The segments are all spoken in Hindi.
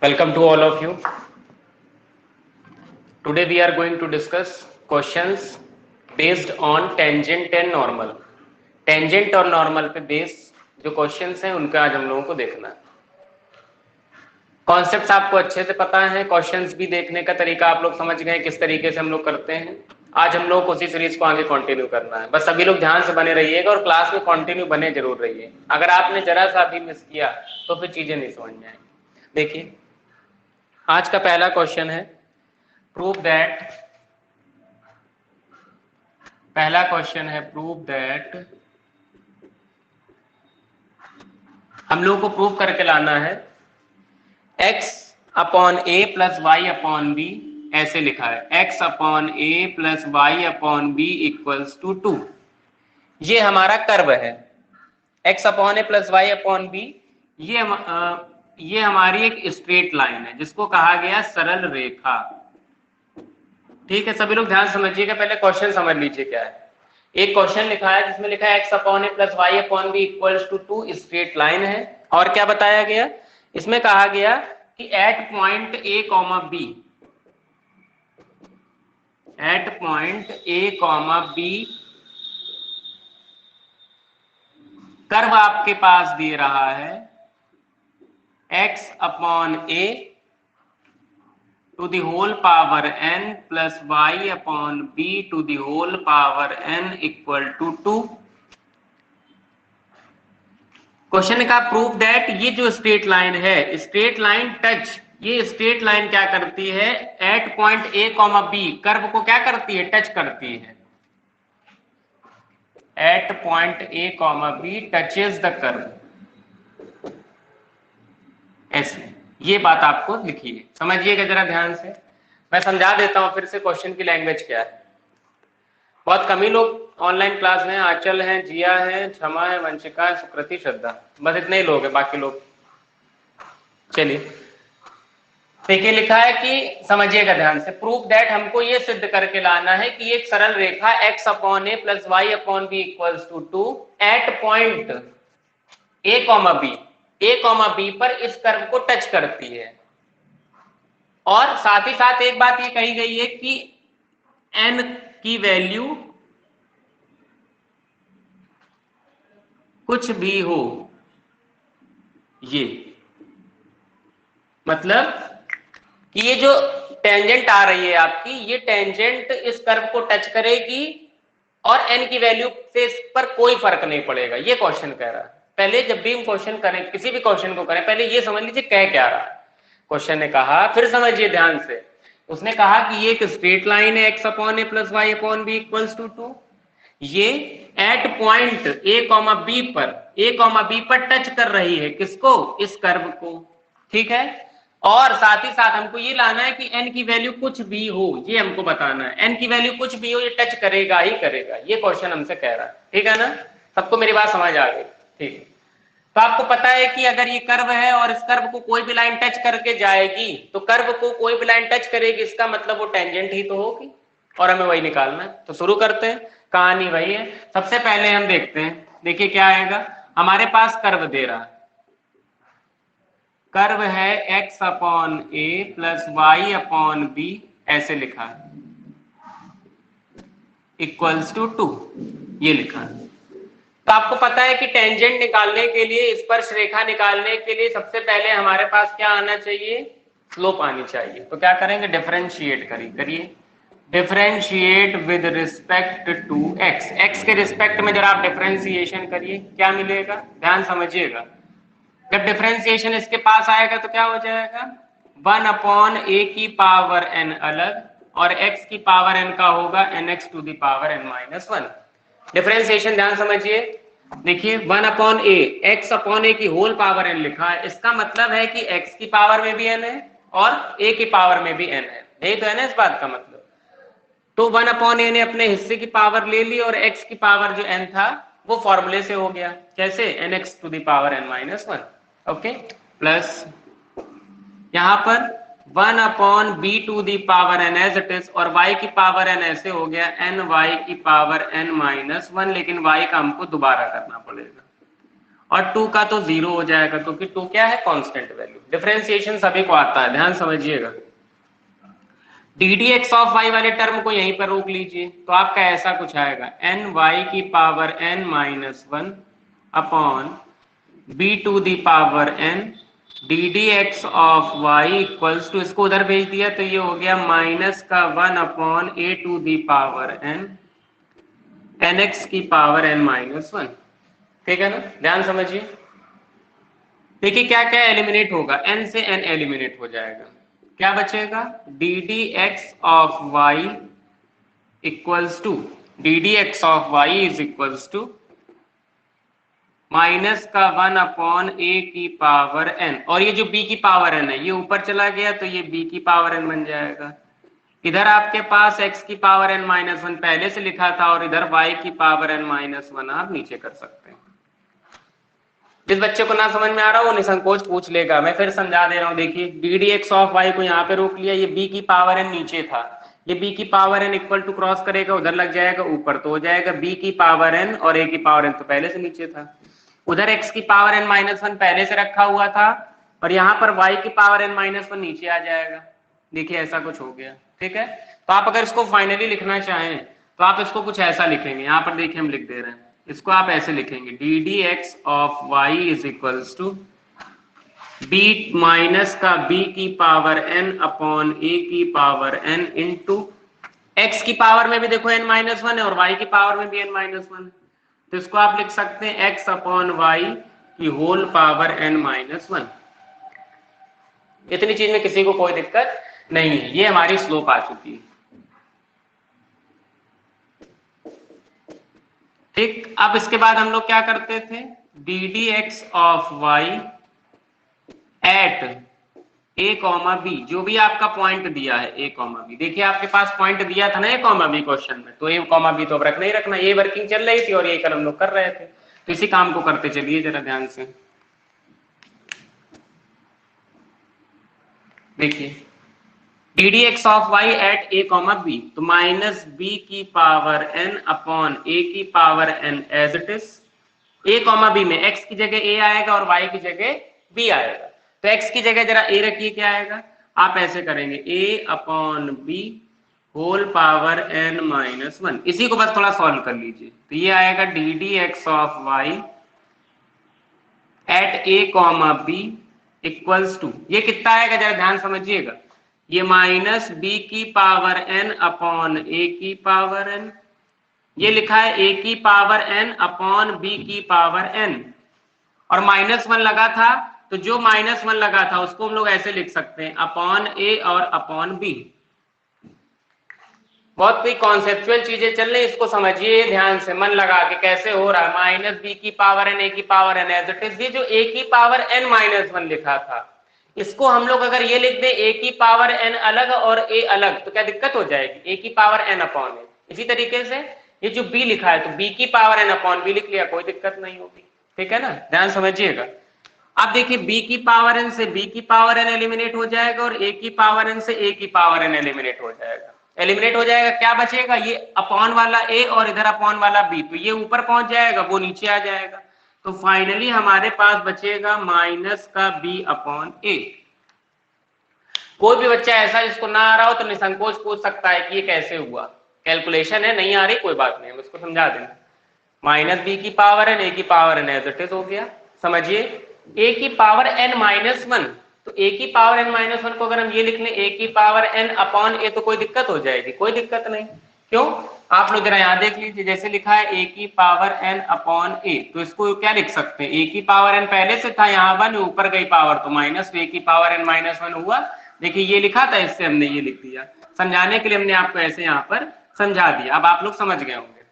Welcome to all of you. Today we are going to discuss questions based on tangent and normal. Tangent और normal पे बेस जो क्वेश्चंस हैं उनका आज हम लोगों को देखना है. कॉन्सेप्ट्स आपको अच्छे से पता है, क्वेश्चंस भी देखने का तरीका आप लोग समझ गए किस तरीके से हम लोग करते हैं. आज हम लोग उसी सीरीज को आगे कंटिन्यू करना है. बस सभी लोग ध्यान से बने रहिएगा और क्लास में कंटिन्यू बने जरूर रहिए. अगर आपने जरा सा भी मिस किया तो फिर चीजें नहीं समझ में आएंगी. देखिए आज का पहला क्वेश्चन है प्रूव दैट. पहला क्वेश्चन है प्रूव दैट. हम लोग को प्रूव करके लाना है x upon a plus Y upon b. ऐसे लिखा है x upon a plus Y upon b equals to 2. ये हमारा कर्व है x upon a plus Y upon b. ये हमारी एक स्ट्रेट लाइन है जिसको कहा गया सरल रेखा. ठीक है, सभी लोग ध्यान समझिएगा. पहले क्वेश्चन समझ लीजिए क्या है. एक क्वेश्चन लिखा है जिसमें लिखा है x upon a plus Y upon b equals to 2. Straight line है. और क्या बताया गया, इसमें कहा गया कि at point a comma b, at point a comma b curve आपके पास दे रहा है x upon a to the whole power n plus y upon b to the whole power n equal to 2. Question का प्रूफ दैट ये जो स्ट्रेट लाइन है, स्ट्रेट लाइन टच, ये स्ट्रेट लाइन क्या करती है at point a comma b curve को क्या करती है, टच करती है. At point a comma b touches the curve. ऐसे ये बात आपको लिखी है, समझिएगा जरा ध्यान से. मैं समझा देता हूं फिर से क्वेश्चन की लैंग्वेज क्या है. बहुत कम ही लोग ऑनलाइन क्लास में. आंचल है, जिया है, क्षमा है, वंशिका है, सुकृति, श्रद्धा, बस इतने ही लोग हैं. बाकी लोग चलिए देखिए लिखा है कि समझिएगा ध्यान से. प्रूफ दैट हमको ये सिद्ध करके लाना है कि एक सरल रेखा x upon a plus Y upon b equals to 2 at point a comma b पर इस कर्व को टच करती है. और साथ ही साथ एक बात ये कही गई है कि n की वैल्यू कुछ भी हो. ये मतलब कि ये जो टेंजेंट आ रही है आपकी, ये टेंजेंट इस कर्व को टच करेगी और n की वैल्यू से इस पर कोई फर्क नहीं पड़ेगा. ये क्वेश्चन कह रहा है. पहले जब भी हम क्वेश्चन करें, किसी भी क्वेश्चन को करें, पहले ये समझ लीजिए कह क्या रहा है. क्वेश्चन ने कहा, फिर समझिए ध्यान से, उसने कहा कि ये एक स्ट्रेट लाइन है x upon a plus Y upon b equals to 2. ये at point a comma b पर टच कर रही है किसको, इस कर्व को. ठीक है. और साथ ही साथ हमको ये लाना है कि n की वैल्यू कुछ भी हो, ये हमको बताना है. n की वैल्यू कुछ भी हो, ये टच करेगा ही करेगा. ये क्वेश्चन हमसे कह रहा है. ठीक है ना, सबको मेरी बात समझ आ गई. ठीक है. तो आपको पता है कि अगर ये कर्व है और इस कर्व को कोई भी लाइन टच करके जाएगी, तो कर्व को कोई भी लाइन टच करेगी, इसका मतलब वो टेंजेंट ही तो होगी और हमें वही निकालना है. तो शुरू करते हैं. कहानी वही है. सबसे पहले हम देखते हैं. देखिए क्या आएगा. हमारे पास कर्व दे रहा है, कर्व है x upon a plus Y upon b. ऐसे लिखा है इक्वल्स टू 2. ये लिखा है. तो आपको पता है कि टेंजेंट निकालने के लिए, स्पर्श रेखा निकालने के लिए सबसे पहले हमारे पास क्या आना चाहिए, स्लोप आनी चाहिए. तो क्या करेंगे, डिफरेंशिएट करिए. Differentiate with respect to x. x के रिस्पेक्ट में जरा आप डिफरेंशिएशन करिए, क्या मिलेगा ध्यान समझिएगा. जब डिफरेंशिएशन इसके पास आएगा तो क्या हो जाएगा, 1 अपॉन a की पावर n अलग और x की पावर n का होगा nx to the power n minus 1. Differentiation ध्यान समझिए. देखिए 1 upon a, x upon a की होल पावर n लिखा है. इसका मतलब है कि x की पावर में भी n है और a की पावर में भी n है. यही तो है ना इस बात का मतलब. तो 1 अपॉन a ने अपने हिस्से की पावर ले ली और x की पावर जो n था वो फॉर्मूले से हो गया. कैसे, nx to the power n minus 1. Okay. Plus यहां पर 1 upon b to the power n as it is और y की पावर n ऐसे हो गया n y की पावर n माइनस 1. लेकिन y का हमको दोबारा करना पड़ेगा और 2 का तो 0 हो जाएगा क्योंकि 2 क्या है, कांस्टेंट वैल्यू। डिफरेंशिएशन सभी को आता है, ध्यान समझिएगा। D D x of y वाले टर्म को यहीं पर रोक लीजिए, तो आपका ऐसा कुछ आएगा एन वाई की power n minus 1 upon b to the power n d D x of y equals to, इसको उधर भेज दिया तो ये हो गया माइनस का 1 upon a to the power n n x की पावर n माइनस 1। ठीक है ना, ध्यान समझिए। देखिए क्या क्या एलिमिनेट होगा, n से n एलिमिनेट हो जाएगा, क्या बचेगा, d D x of y equals to, d D x of Y is equals to minus का 1 अपॉन ए की पावर n, और ये जो b की पावर n है ये ऊपर चला गया तो ये b की पावर n बन जाएगा। इधर आपके पास x की पावर n माइनस 1 पहले से लिखा था और इधर y की पावर n माइनस 1 आप नीचे कर सकते हैं। जिस बच्चे को ना समझ में आ रहा हो वो निसंकोच पूछ लेगा, मैं फिर समझा दे रहा हूँ। देखिए d D x of y को यहाँ पे रोक लिया, ये b की पावर n नीचे था, ये b की power n equal to cross करेगा उधर लग जाएगा ऊपर, तो हो जाएगा b की पावर n और a की पावर n तो पहले से नीचे था, उधर x की पावर n माइनस 1 पहले से रखा हुआ था और यहाँ पर y की पावर n माइनस 1 नीचे आ जाएगा। देखिए ऐसा कुछ हो गया। ठीक है, तो आप अगर इसको फाइनली लिखना चाहें तो आप इसको कुछ ऐसा लिखेंगे, यहाँ पर देखिए हम लिख दे रहे हैं, इसको आप ऐसे लिखेंगे d D x of Y is equals to b minus का b की पावर n अपॉन a की पावर n इंटू x की पावर में भी देखो n माइनस 1 है और y की पावर में भी n माइनस 1, तो इसको आप लिख सकते हैं x अपॉन वाई की होल पावर n माइनस 1। इतनी चीज में किसी को कोई दिक्कत नहीं है, ये हमारी स्लोप आ चुकी है। ठीक, अब इसके बाद हम लोग क्या करते थे, d D x of y at a comma b, जो भी आपका पॉइंट दिया है ए कॉमा बी, देखिए आपके पास पॉइंट दिया था ना ए कॉमा बी क्वेश्चन में, तो ए कॉमा बी तो अब रखना ही रखना, ये वर्किंग चल रही थी और ये कल हम लोग कर रहे थे, तो इसी काम को करते चलिए जरा ध्यान से। देखिए d D x of y at a comma b, तो माइनस बी की पावर n अपॉन ए की power n as it is, a comma b में x की जगह a आएगा और y की जगह b आएगा, तो x की जगह जरा a रखिए, क्या आएगा, आप ऐसे करेंगे a upon b whole power n minus 1, इसी को बस थोड़ा सॉल्व कर लीजिए, तो ये आएगा d D x of y at a comma b equals to, ये कितना आएगा जरा ध्यान समझिएगा, ये माइनस बी की पावर n अपॉन ए की पावर n, ये लिखा है a की पावर n अपॉन b की पावर n, और माइनस 1 लगा था तो जो माइनस 1 लगा था उसको हम लोग ऐसे लिख सकते हैं अपॉन a और अपॉन b। बहुत कोई कॉन्सेप्चुअल चीजें चल रही, इसको समझिए ध्यान से, मन लगा के कैसे हो रहा है, माइनस बी की पावर n ए की power n as it is, ये जो a की पावर n माइनस 1 लिखा था इसको हम लोग अगर ये लिख दे a की पावर n अलग और a अलग तो क्या दिक्कत हो जाएगी, a की पावर n अपॉन a। इसी तरीके से ये जो b लिखा है तो b की पावर n अपॉन b लिख लिया, कोई दिक्कत नहीं होगी। ठीक है ना, ध्यान समझिएगा। अब देखिए b की पावर n से b की पावर n एलिमिनेट हो जाएगा और a की पावर n से a की पावर n एलिमिनेट हो जाएगा, एलिमिनेट हो जाएगा, क्या बचेगा, ये अपॉन वाला a और इधर अपॉन वाला b, तो ये ऊपर पहुंच जाएगा वो नीचे आ जाएगा, तो फाइनली हमारे पास बचेगा माइनस का b अपॉन a। कोई भी बच्चा ऐसा जिसको ना आ रहा हो तो निसंकोच पूछ सकता है कि ये कैसे हुआ, कैलकुलेशन है नहीं आ रही कोई बात नहीं, हम इसको समझा देंगे, माइनस बी की पावर n ए की power n as it is हो गया। समझिए a की पावर n माइनस 1, तो a की पावर n माइनस 1 को अगर हम ये लिख लें a की पावर n अपॉन a तो कोई दिक्कत हो जाएगी, कोई दिक्कत नहीं, क्यों, आप लोग जरा यहाँ देख लीजिए, जैसे लिखा है a की पावर n अपॉन a, तो इसको क्या लिख सकते हैं, a की पावर n पहले से था यहाँ 1 ऊपर गई पावर तो माइनस a की पावर n माइनस 1 हुआ। देखिए ये लिखा था इससे हमने ये लिख दिया, समझाने के लिए हमने आपको ऐसे यहाँ पर समझा दिया, अब आप लोग समझ गए होंगे।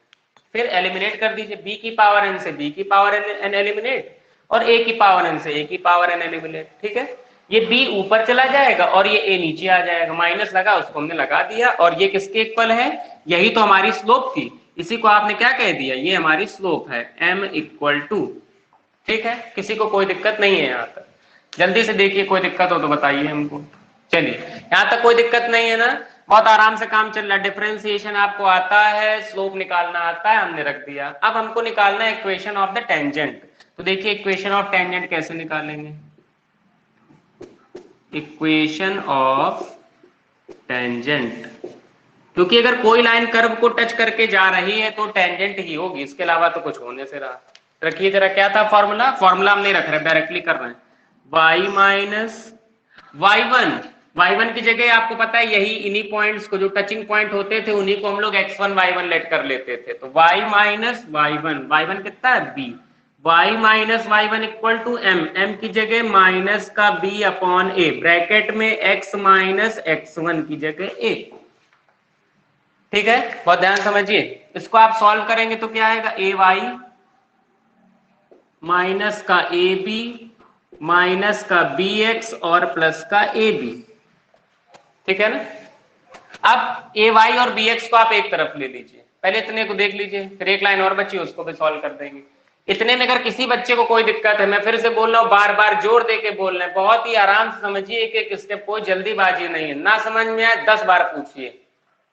फिर एलिमिनेट कर दीजिए, b की पावर n से b की पावर n एलिमिनेट और a की पावर n से a की पावर n एलिमिनेट। ठीक है, ये b ऊपर चला जाएगा और ये a नीचे आ जाएगा, माइनस लगा उसको हमने लगा दिया, और ये किसके इक्वल है, यही तो हमारी स्लोप थी, इसी को आपने क्या कह दिया, ये हमारी स्लोप है m इक्वल टू। ठीक है, किसी को कोई दिक्कत नहीं है यहाँ तक, जल्दी से देखिए, कोई दिक्कत हो तो बताइए हमको। चलिए यहाँ तक कोई दिक्कत नहीं है ना, बहुत आराम से काम चल रहा है, डिफरेंशिएशन आपको आता है, स्लोप निकालना आता है, हमने रख दिया। अब हमको निकालना है इक्वेशन ऑफ द टेंजेंट, तो देखिए इक्वेशन ऑफ टेंजेंट कैसे निकालेंगे। इक्वेशन ऑफ टेंजेंट, क्योंकि अगर कोई लाइन कर्व को टच करके जा रही है तो टेंजेंट ही होगी, इसके अलावा तो कुछ होने से रहा। रखिए जरा, क्या था फॉर्मूला, फॉर्मूला हम नहीं रख रहे, डायरेक्टली कर रहे हैं। y माइनस y1, y1 की जगह आपको पता है यही इन्हीं पॉइंट्स को, जो टचिंग पॉइंट होते थे उन्हीं को हम लोग x1 y1 लेट कर लेते थे। तो y माइनस y1, y1 कितना है b, y minus y1 equal to m, m की जगह माइनस का b अपॉन a, ब्रैकेट में x माइनस x1 की जगह a। ठीक है, बहुत ध्यान समझिए। इसको आप सॉल्व करेंगे तो क्या आएगा, ए वाई माइनस का ए बी माइनस का बी एक्स और प्लस का ए बी। ठीक है ना। अब ए वाई और बी एक्स को आप एक तरफ ले लीजिए, पहले इतने को देख लीजिए, फिर एक लाइन और बची उसको भी सॉल्व कर देंगे। इतने में अगर किसी बच्चे को कोई दिक्कत है, मैं फिर से बोल रहा हूं, बार बार जोर दे के बोल रहे हैं, बहुत ही आराम से समझिए, एक एक स्टेप, कोई जल्दीबाजी नहीं है। ना समझ में आए 10 बार पूछिए,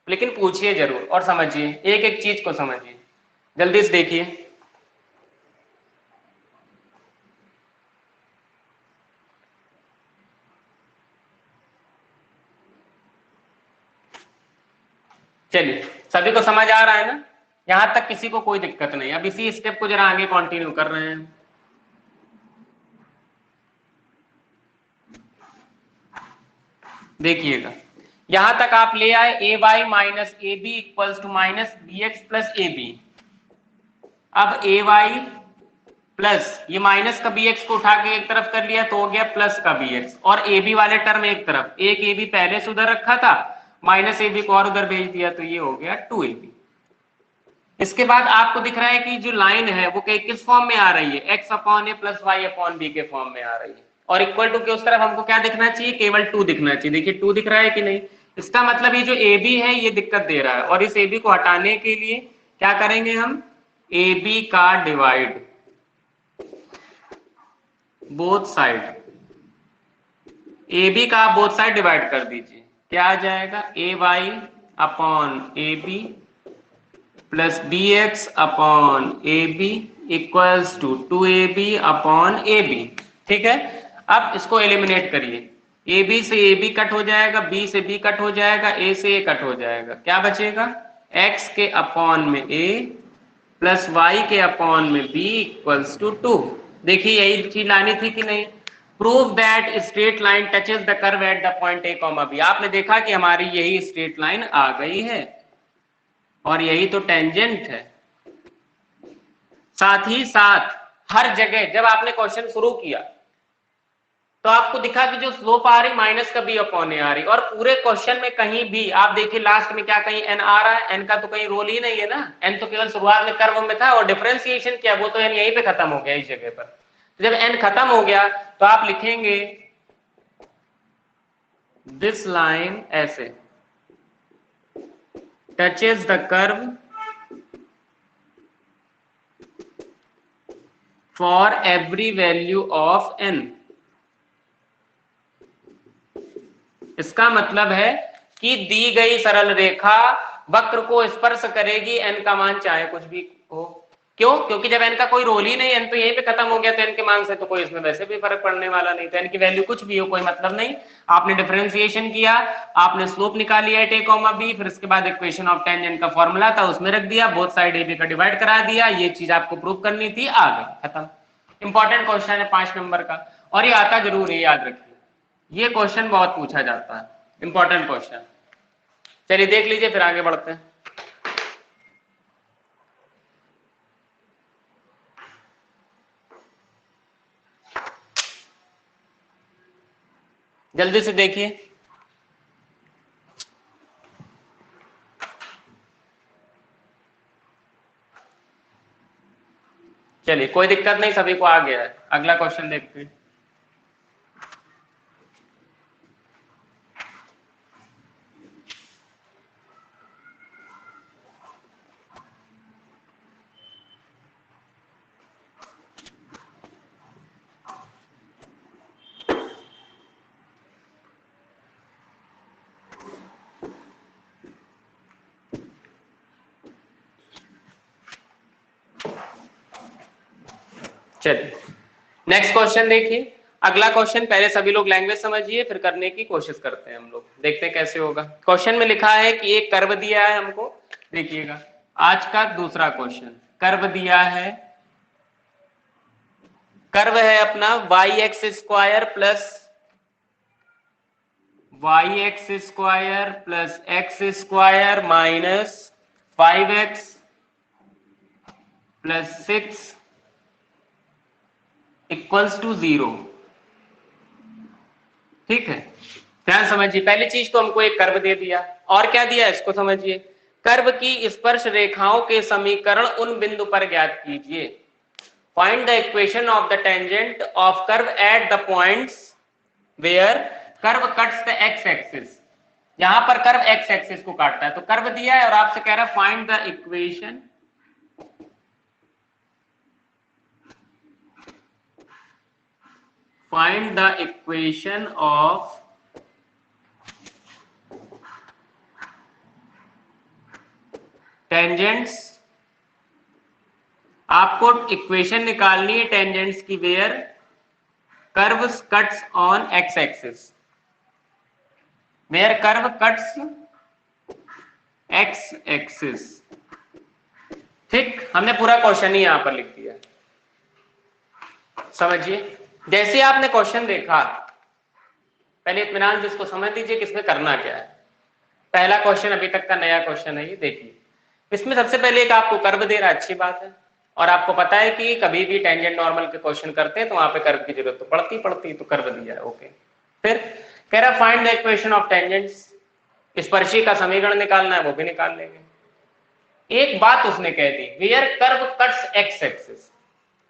लेकिन पूछिए जरूर और समझिए, एक एक चीज को समझिए। जल्दी से देखिए, चलिए सभी को समझ आ रहा है ना, यहां तक किसी को कोई दिक्कत नहीं। अब इसी स्टेप को जरा आगे कंटिन्यू कर रहे हैं। देखिएगा, यहां तक आप ले आए A Y minus A B equals to minus B X plus A B. अब ए वाई प्लस ये माइनस का बी एक्स को उठा के एक तरफ कर लिया तो हो गया प्लस का बी एक्स, और ए बी वाले टर्म एक तरफ, एक ए बी पहले से उधर रखा था, माइनस ए बी को और उधर भेज दिया तो ये हो गया 2ab। इसके बाद आपको दिख रहा है कि जो लाइन है वो किस फॉर्म में आ रही है, एक्स अपॉन ए प्लस वाई अपॉन बी के फॉर्म में आ रही है, और इक्वल टू के उस तरफ हमको क्या दिखना चाहिए, केवल 2 दिखना चाहिए। देखिए 2 दिख रहा है कि नहीं। इसका मतलब ये जो ए बी है ये दिक्कत दे रहा है, और इस ए बी को हटाने के लिए क्या करेंगे हम, ए बी का divide both side, A B का बोथ साइड डिवाइड कर दीजिए, क्या आ जाएगा, A Y upon A B plus B X upon A B equals to 2ab upon A B. ठीक है, अब इसको एलिमिनेट करिए, ए बी से ए बी कट हो जाएगा, बी से बी कट हो जाएगा, ए से ए कट हो जाएगा, क्या बचेगा, x के अपॉन में a प्लस वाई के अपॉन में b इक्वल्स टू 2। देखिए यही चीज लानी थी कि नहीं, prove that straight line touches the curve at the point a comma b। आपने देखा कि हमारी यही स्ट्रेट लाइन आ गई है और यही तो टेंजेंट है। साथ ही साथ हर जगह जब आपने क्वेश्चन शुरू किया तो आपको दिखा कि जो स्लोप आ रही माइनस का बी अपॉन ए आ रही, और पूरे क्वेश्चन में कहीं भी आप देखिए लास्ट में क्या कहीं एन आ रहा है, एन का तो कहीं रोल ही नहीं है ना, एन तो केवल शुरुआत में कर्व में था, और डिफरेंशिएशन क्या, वो तो एन यहीं पे खत्म हो गया इस जगह पर। तो जब एन खत्म हो गया तो आप लिखेंगे दिस लाइन ऐसे, touches the curve for every value of n. इसका मतलब है कि दी गई सरल रेखा वक्र को स्पर्श करेगी एन का मान चाहे कुछ भी हो। क्यों, क्योंकि जब एन का कोई रोल ही नहीं, एन तो यहीं पे खत्म हो गया, तो एन के मान से तो कोई इसमें वैसे भी फर्क पड़ने वाला नहीं, तो एन की वैल्यू कुछ भी हो कोई मतलब नहीं। आपने डिफरेंशिएशन किया, आपने स्लोप निकाली एट ए कॉमा बी, फिर इसके बाद इक्वेशन ऑफ टेंजेंट का फॉर्मूला था उसमें रख दिया, बोथ साइड ए बी का डिवाइड करा दिया, ये चीज आपको प्रूव करनी थी, आ गई, खत्म। इंपॉर्टेंट क्वेश्चन है 5 नंबर का, और ये आता जरूर है, याद रखिए, ये क्वेश्चन बहुत पूछा जाता है, इंपॉर्टेंट क्वेश्चन। चलिए देख लीजिए, फिर आगे बढ़ते हैं। जल्दी से देखिए, चलिए कोई दिक्कत नहीं, सभी को आ गया है। अगला क्वेश्चन देखते हैं। चलिए नेक्स्ट क्वेश्चन देखिए। अगला क्वेश्चन, पहले सभी लोग लैंग्वेज समझिए फिर करने की कोशिश करते हैं हम लोग, देखते हैं कैसे होगा। क्वेश्चन में लिखा है कि एक कर्व दिया है हमको, देखिएगा आज का दूसरा क्वेश्चन। कर्व दिया है, कर्व है अपना yx square plus yx square plus x square minus 5x plus 6 equals to 0। ठीक है, ध्यान समझिए। पहली चीज तो हमको एक कर्व दे दिया, और क्या दिया इसको समझिए। कर्व की स्पर्श रेखाओं के समीकरण उन बिंदु पर ज्ञात कीजिए। Find the equation of the tangent of curve at the points where curve cuts the x axis. यहां पर कर्व एक्स एक्सिस को काटता है, तो कर्व दिया है और आपसे कह रहा है find the equation of tangents. आपको इक्वेशन निकालनी है टेंजेंट्स की where curve cuts on x axis, where curve cuts x axis. ठीक, हमने पूरा क्वेश्चन ही यहां पर लिख दिया। समझिए, जैसे आपने क्वेश्चन देखा, पहले इत्मीनान से इसको समझ लीजिए कि इसमें करना क्या है। पहला क्वेश्चन अभी तक का नया क्वेश्चन है ये, देखिए। इसमें सबसे पहले एक आपको कर्व दे रहा है, अच्छी बात है, और आपको पता है कि कभी भी टेंजेंट नॉर्मल के क्वेश्चन करते हैं तो वहां पे कर्व की जरूरत तो पड़ती, तो कर्व दिया है, ओके। फिर कह रहा find the equation of tangents, स्पर्शी का समीकरण निकालना है, वो भी निकाल लेंगे। एक बात उसने कह दी, where curve cuts x axis.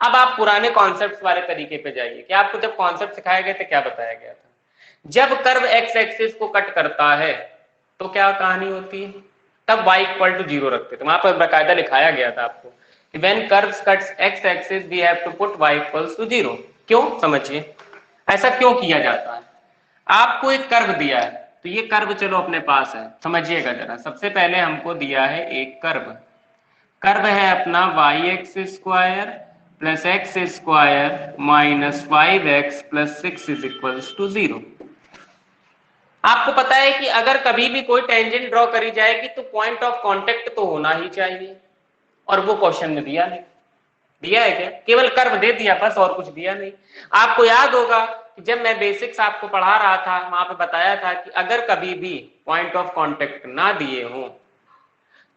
अब आप पुराने कॉन्सेप्ट वाले तरीके पे जाइए कि आपको जब कॉन्सेप्ट सिखाए गए थे क्या बताया गया था। जब कर्व एक्स एक्सिस को कट करता है तो क्या कहानी होती है, तब y इक्वल टू 0 रखते थे। वहां पर बकायदा लिखाया गया था आपको कि when curves cuts x axis we have to put y equals to 0। क्यों, समझिए ऐसा क्यों किया जाता है। आपको एक कर्व दिया है, तो ये कर्व चलो अपने पास है, समझिएगा जरा। सबसे पहले हमको दिया है एक कर्व, कर्व है अपना yx square plus x square minus 5x plus 6 is equals to 0। आपको पता है कि अगर कभी भी कोई टेंजेंट ड्रॉ करी जाएगी तो पॉइंट ऑफ कांटेक्ट तो होना ही चाहिए, और वो क्वेश्चन में दिया नहीं। दिया है क्या, केवल कर्व दे दिया बस, और कुछ दिया नहीं। आपको याद होगा कि जब मैं बेसिक्स आपको पढ़ा रहा था वहां पे बताया था कि अगर कभी भी पॉइंट ऑफ कांटेक्ट ना दिए हो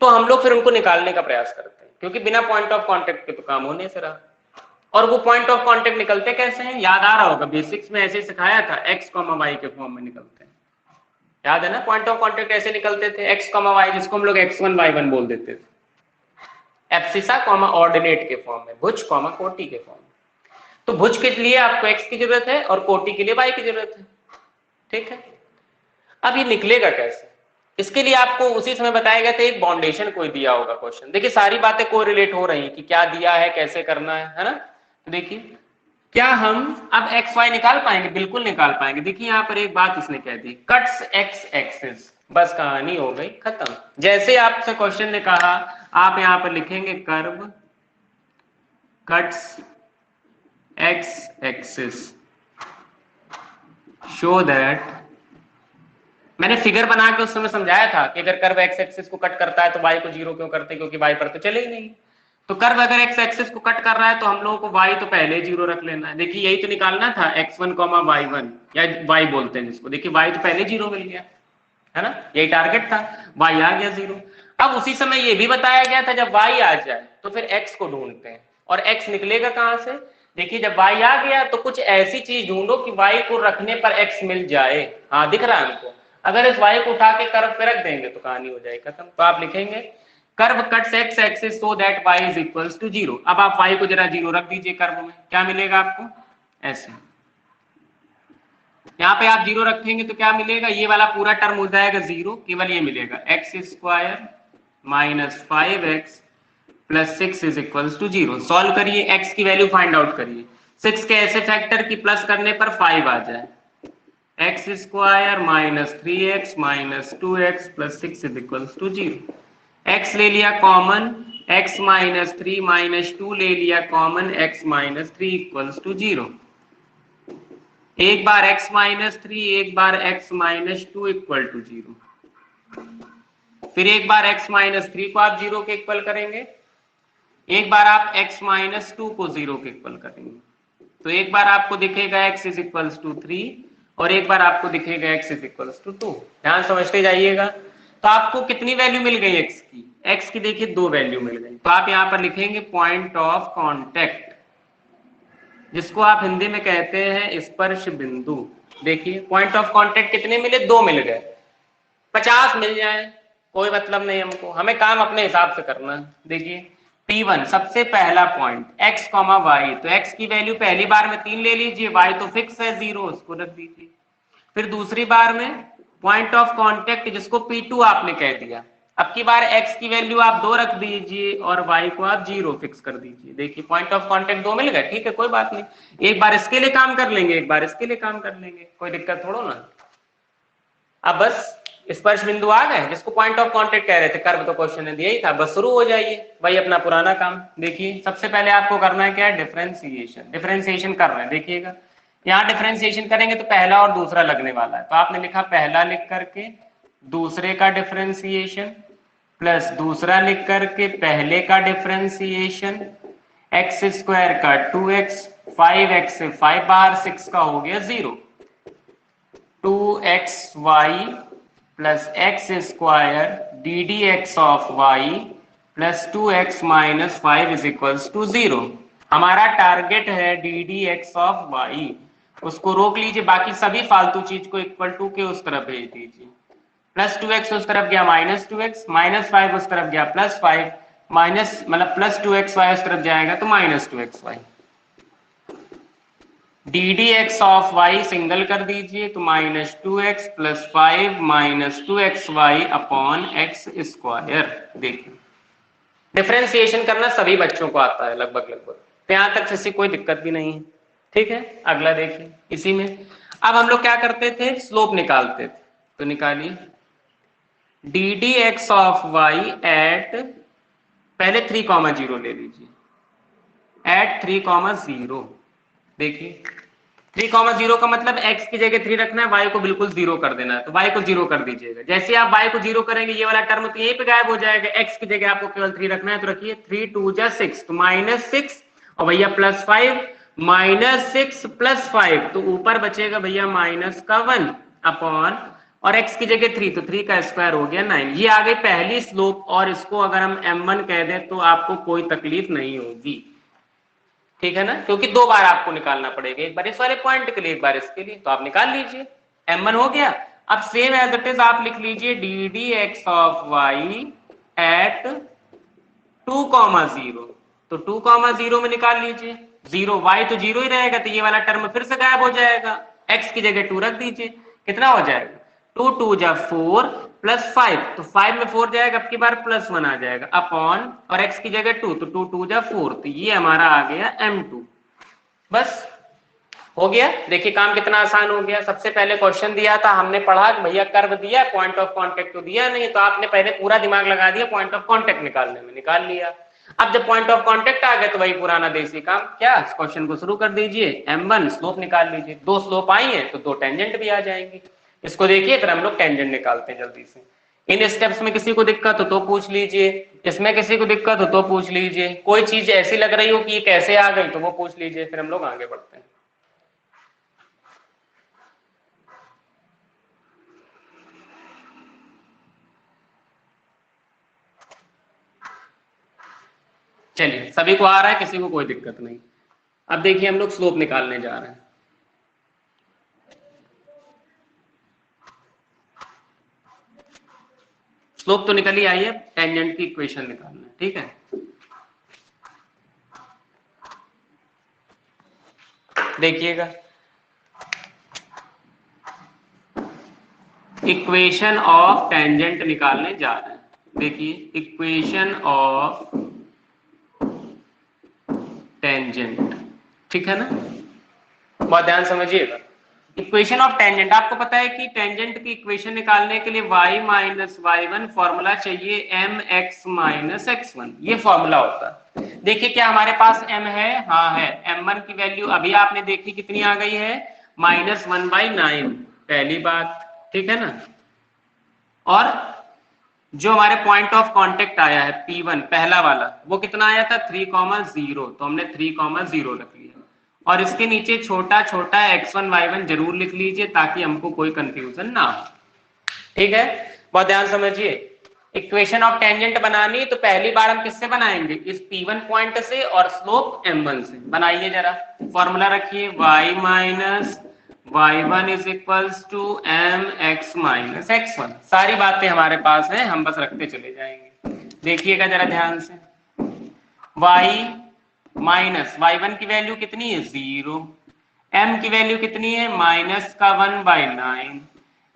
तो हम लोग फिर उनको निकालने का प्रयास करते हैं, क्योंकि बिना पॉइंट ऑफ कांटेक्ट के तो काम होने से रहा। और वो पॉइंट ऑफ कांटेक्ट निकलते कैसे हैं, याद आ रहा होगा, बेसिक्स में ऐसे सिखाया था, x, y के फॉर्म में निकलते हैं। याद है ना, पॉइंट ऑफ कांटेक्ट ऐसे निकलते थे, x, y, जिसको हम लोग x1 y1 बोल देते थे, एब्सिसा ऑर्डिनेट के फॉर्म में, भुज कोटि के फॉर्म में। तो भुज के लिए आपको x की जरूरत है और कोटि के लिए y की जरूरत है। ठीक है, अब ये निकलेगा कैसे, इसके लिए आपको उसी समय बताया गया था, एक बाउंडेशन कोई दिया होगा क्वेश्चन। देखिए सारी बातें कोई रिलेट हो रही है कि क्या दिया है, कैसे करना है ना। देखिए क्या हम अब एक्स वाई निकाल पाएंगे, बिल्कुल निकाल पाएंगे। देखिए यहाँ पर एक बात उसने कह दी, कट्स एक्स एक्सिस, बस कहानी हो गई खत्म। जैसे आपसे क्वेश्चन ने कहा, आप यहाँ पर लिखेंगे curve cuts x axis show that, मैंने फिगर बना के उस समय समझाया था कि अगर कर्व एक्स एक्सिस को कट करता है तो y को 0 क्यों करते, क्योंकि y पर तो चले ही नहीं। तो कर्व अगर एक्स एक्सिस को कट कर रहा है तो हम लोगों को y तो पहले 0 रख लेना है। देखिए यही तो निकालना था, x1, y1 या y बोलते हैं जिसको। देखिए y तो पहले 0 मिल गया है ना, यही टारगेट था, y आ गया 0। अब उसी समय ये भी बताया गया था जब y आ जाए तो फिर x को ढूंढते हैं, और x निकलेगा कहां से। देखिए जब y आ गया तो कुछ ऐसी चीज ढूंढो कि y को रखने पर x मिल जाए। हाँ दिख रहा है हमको, अगर इस y को उठा के कर्व पे रख देंगे तो कहानी हो जाएगी खत्म। तो आप लिखेंगे curve cuts x axis so that y is equals to 0। अब आप y को जरा 0 रख दीजिए कर्व में, क्या मिलेगा आपको, ऐसे। यहाँ पे आप 0 रखेंगे तो क्या मिलेगा, ये वाला पूरा टर्म हो जाएगा 0, केवल ये मिलेगा x square minus 5x plus 6 is equals to 0। Solve करिए, x की वैल्यू फाइंड आउट करिए। 6 के ऐसे फैक्टर की प्लस करने पर 5 आ जाए, x square minus 3x minus 2x plus 6 is equals to 0। x ले लिया कॉमन, x माइनस 3 माइनस 2 ले लिया common, x minus 3 equals to 0। एक बार x माइनस 3, एक बार x माइनस 2 इक्वल टू 0। फिर एक बार x माइनस 3 को आप 0 के इक्वल करेंगे, एक बार आप x माइनस 2 को 0 के इक्वल करेंगे। तो एक बार आपको दिखेगा x इज इक्वल्स टू 3 और एक बार आपको दिखेगा x इज इक्वल्स टू 2। ध्यान समझते जाइएगा। तो आपको कितनी वैल्यू मिल गई x की? x की देखिए 2 वैल्यू मिल गई। तो आप यहां पर लिखेंगे पॉइंट ऑफ कांटेक्ट, जिसको आप हिंदी में कहते हैं स्पर्श बिंदु। देखिए पॉइंट ऑफ कांटेक्ट कितने मिले? 2 मिल गए। 50 मिल जाए कोई मतलब नहीं हमको, हमें काम अपने हिसाब से करना है। देखिए P1 सबसे पहला पॉइंट x, y, तो x की वैल्यू पहली बार में 3 ले लीजिए, y तो फिक्स है 0, उसको रख दीजिए। फिर दूसरी बार में पॉइंट ऑफ कांटेक्ट जिसको P2 आपने कह दिया, अब की बार x की वैल्यू आप 2 रख दीजिए और y को आप 0 फिक्स कर दीजिए। देखिए पॉइंट ऑफ कांटेक्ट 2 मिल गए, ठीक है कोई बात नहीं। एक बार इसके लिए काम कर लेंगे, एक बार इसके लिए काम कर लेंगे, कोई दिक्कत थोड़ो ना। अब बस स्पर्श बिंदु आ गए, जिसको पॉइंट ऑफ कांटेक्ट कह रहे थे, कर्व तो क्वेश्चन ने दिया ही था, बस शुरू हो जाइए वही अपना पुराना काम। देखिए सबसे पहले आपको करना है क्या? डिफरेंशिएशन। डिफरेंशिएशन कर रहे हैं, देखिएगा यहाँ डिफरेंशिएशन करेंगे तो पहला और दूसरा लगने वाला है। तो आपने लिखा पहला लिख करके दूसरे का डिफरेंशिएशन प्लस दूसरा लिख करके पहले का डिफरेंशिएशन, एक्स स्क्वायर का 2x, 5x से 5 बाहर 6 का हो गया 0, 2xy plus x square d D x of y plus 2x minus 5 is equals to 0। हमारा टारगेट है d D x of y, उसको रोक लीजिए, बाकी सभी फालतू चीज को इक्वल टू के उस तरफ भेज दीजिए। प्लस 2x उस तरफ गया माइनस 2x, माइनस 5 उस तरफ गया प्लस 5, माइनस मतलब प्लस 2xy उस तरफ जाएगा तो minus 2xy। D D x of y single कर दीजिए तो minus 2x plus 5 minus 2xy upon x square. देखिए डिफरेंशिएशन करना सभी बच्चों को आता है लगभग लगभग, तो यहां तक किसी कोई दिक्कत भी नहीं है, ठीक है। अगला देखिए इसी में, अब हम लोग क्या करते थे? स्लोप निकालते थे। तो निकालिए d D x of y at, पहले 3,0 ले लीजिए, एट 3,0। देखिए 3,0 का मतलब x की जगह 3 रखना है, y को बिल्कुल 0 कर देना है, तो y को 0 कर दीजिएगा। जैसे आप y को 0 करेंगे ये वाला टर्म तो यहीं पे गायब हो जाएगा, x की जगह आपको केवल 3 रखना है, तो रखिए 3 2 जा 6, तो माइनस 6 और भैया प्लस 5, माइनस 6 प्लस 5 तो ऊपर बचेगा भैया माइनस का 1 अपॉन, और x की जगह 3 तो 3 का स्क्वायर हो गया 9। ये आ गई पहली स्लोप, और इसको अगर हम m1 कह दें तो आपको कोई तकलीफ नहीं होगी, ठीक है ना, क्योंकि 2 बार आपको निकालना पड़ेगा, एक बार इस वाले पॉइंट के लिए, एक बार इसके लिए, तो आप निकाल लीजिए m1 हो गया। अब सेम एज इट इज आप लिख लीजिए d D x of y at 2,0, तो 2,0 में निकाल लीजिए 0, y तो 0 ही रहेगा, तो ये वाला टर्म फिर से गायब हो जाएगा, x की जगह 2 रख दीजिए, कितना हो जाएगा 2 2 जा 4 प्लस 5, तो 5 में 4 जाएगा, अब की बार प्लस 1 आ जाएगा अपॉन, और x की जगह 2, तो 2 2 जा 4, तो ये हमारा आ गया m2। बस हो गया। देखिए काम कितना आसान हो गया। सबसे पहले क्वेश्चन दिया था, हमने पढ़ा कि भैया कर्व दिया, पॉइंट ऑफ कांटेक्ट तो दिया नहीं, तो आपने पहले पूरा दिमाग लगा दिया पॉइंट ऑफ कांटेक्ट निकालने में, निकाल लिया। अब जब पॉइंट ऑफ कांटेक्ट आ गया तो वही पुराना देसी काम, क्या क्वेश्चन को शुरू कर दीजिए, m1 स्लोप निकाल लीजिए, 2 स्लोप आई है तो 2 टेंजेंट भी आ जाएंगी। इसको देखिए फिर हम लोग टेंजेंट निकालते हैं जल्दी से। इन स्टेप्स में किसी को दिक्कत हो तो पूछ लीजिए, इसमें किसी को दिक्कत हो तो पूछ लीजिए, कोई चीज ऐसी लग रही हो कि ये कैसे आ गई तो वो पूछ लीजिए, फिर हम लोग आगे बढ़ते हैं। चलिए सभी को आ रहा है, किसी को कोई दिक्कत नहीं। अब देखिए हम लोग स्लोप निकालने जा रहे हैं। स्लोप तो निकल ही आई है, टेंजेंट की इक्वेशन निकालना है, ठीक है। देखिएगा इक्वेशन ऑफ टेंजेंट निकालने जा रहे हैं। देखिए इक्वेशन ऑफ टेंजेंट, ठीक है ना, बहुत ध्यान समझिएगा। इक्वेशन ऑफ टेंजेंट, आपको पता है कि टेंजेंट की इक्वेशन निकालने के लिए y माइनस y1 फॉर्मूला चाहिए mx माइनस x1, ये फॉर्मूला होता है। देखिए क्या हमारे पास m है, हाँ है। m1 की वैल्यू अभी आपने देखी कितनी आ गई है, -1/9, पहली बात, ठीक है ना। और जो हमारे पॉइंट ऑफ कांटेक्ट आया है P1 पहला वाला, वो कितना आया था 3,0, तो हमने 3,0 रख लिया। और इसके नीचे छोटा छोटा x1 y1 जरूर लिख लीजिए ताकि हमको कोई कंफ्यूजन ना हो, ठीक है। बहुत ध्यान समझिए, इक्वेशन ऑफ टेंजेंट बनानी तो पहली बार हम किससे बनाएंगे, इस P1 पॉइंट से और स्लोप m1 से। बनाइए जरा, फॉर्मूला रखिए y minus y1 is equals to mx minus x1। सारी बातें हमारे पास हैं, हम बस रखते चले जाएंगे। देखिएगा जरा ध्यान से, y माइनस y1 की वैल्यू कितनी है 0, m की वैल्यू कितनी है -1/9,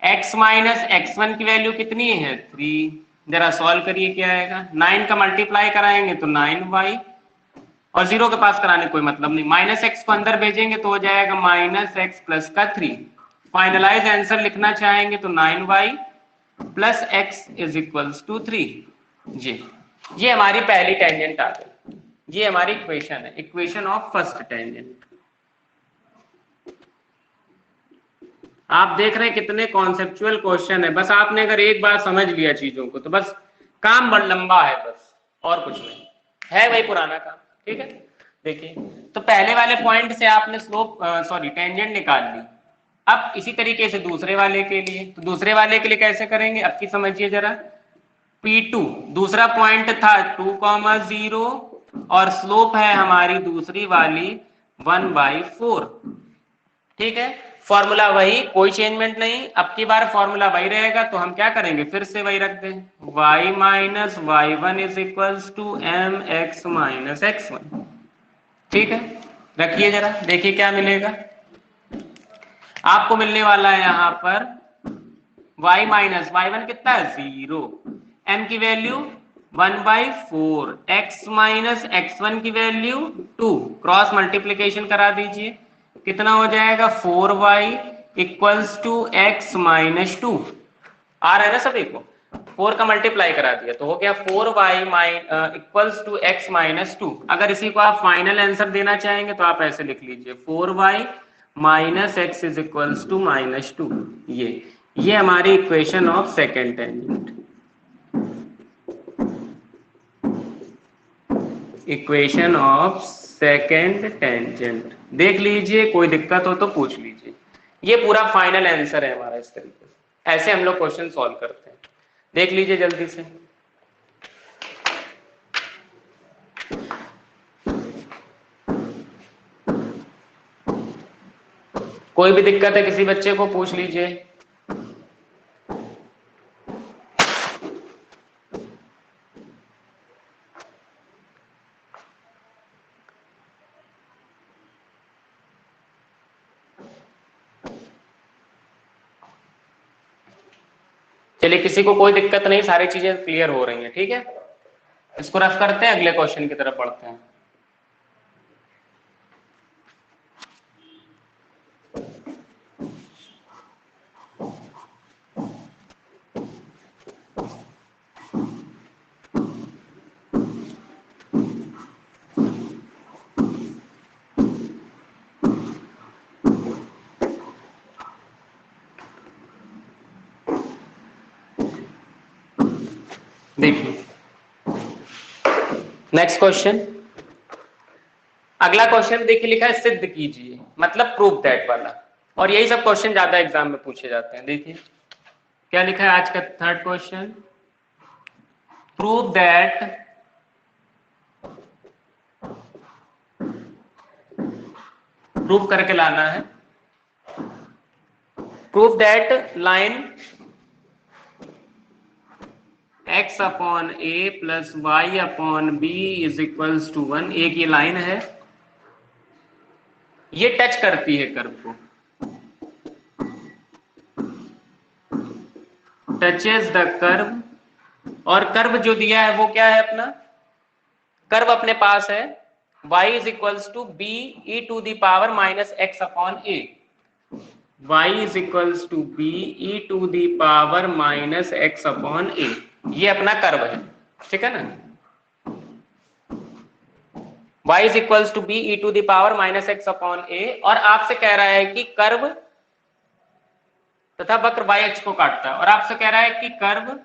x माइनस x1 की वैल्यू कितनी है 3। जरा सॉल्व करिए क्या आएगा, 9 का मल्टीप्लाई कराएंगे तो 9y, और 0 के पास कराने कोई मतलब नहीं, -x को अंदर भेजेंगे तो हो जाएगा -x प्लस का 3। फाइनलाइज आंसर लिखना चाहेंगे तो 9y plus x is equals to 3। जी, ये हमारी पहली टेंजेंट आ गई, ये हमारी इक्वेशन है, इक्वेशन ऑफ फर्स्ट टेंजेंट। आप देख रहे हैं कितने कॉन्सेप्चुअल क्वेश्चन है, बस आपने अगर एक बार समझ लिया चीजों को तो बस काम बड़ लंबा है, बस और कुछ नहीं है, वही पुराना काम, ठीक है। देखिए, तो पहले वाले पॉइंट से आपने स्लोप टेंजेंट निकाल ली। अब इसी तरीके से दूसरे वाले के लिए, तो दूसरे वाले के लिए कैसे करेंगे, अब की समझिए जरा। P2 दूसरा पॉइंट था 2,0 और स्लोप है हमारी दूसरी वाली 1/4, ठीक है। फॉर्मूला वही, कोई चेंजमेंट नहीं, अब की बार फॉर्मूला वही रहेगा, तो हम क्या करेंगे, फिर से वही रख दें, y minus y1 is equals to mx minus x1, ठीक है। रखिए जरा, देखिए क्या मिलेगा आपको, मिलने वाला है यहां पर y माइनस y1 कितना है 0, m की वैल्यू 1/4, x माइनस x1 की वैल्यू 2, क्रॉस मल्टीप्लीकेशन करा दीजिए, कितना हो जाएगा 4y equals to x minus 2। आ रहा है ना सभी को, 4 का मल्टीप्लाई करा दिया तो हो गया 4y equals to x minus 2। अगर इसी को आप फाइनल आंसर देना चाहेंगे तो आप ऐसे लिख लीजिए 4y minus x is equals to -2। ये हमारी equation of second tangent, equation of second tangent. देख लीजिए, कोई दिक्कत हो तो पूछ लीजिए। ये पूरा फाइनल आंसर है हमारा, इस तरीके से ऐसे हम लोग क्वेश्चन सॉल्व करते हैं। देख लीजिए जल्दी से। कोई भी दिक्कत है किसी बच्चे को पूछ लीजिए। चलिए, किसी को कोई दिक्कत नहीं, सारी चीजें क्लियर हो रही हैं, ठीक है। इसको रफ करते हैं, अगले क्वेश्चन की तरफ बढ़ते हैं। देखिए नेक्स्ट क्वेश्चन, अगला क्वेश्चन देखिए लिखा है सिद्ध कीजिए, मतलब प्रूव दैट वाला, और यही सब क्वेश्चन ज्यादा एग्जाम में पूछे जाते हैं। देखिए क्या लिखा है आज का third question, prove that prove करके लाना है, prove that line x upon a plus y upon b is equals to 1। एक ये लाइन है, ये टच करती है कर्व को, टचेस द कर्व, और कर्व जो दिया है वो क्या है अपना, कर्व अपने पास है y is equals to b e to the power minus x upon a। y is equals to B E to the power minus x upon A, ये अपना कर्व है, ठीक है ना। y is equals to B E to the power minus x upon A, और आपसे कह रहा है कि कर्व तथा वक्र y अक्ष को काटता है, और आपसे कह रहा है कि curve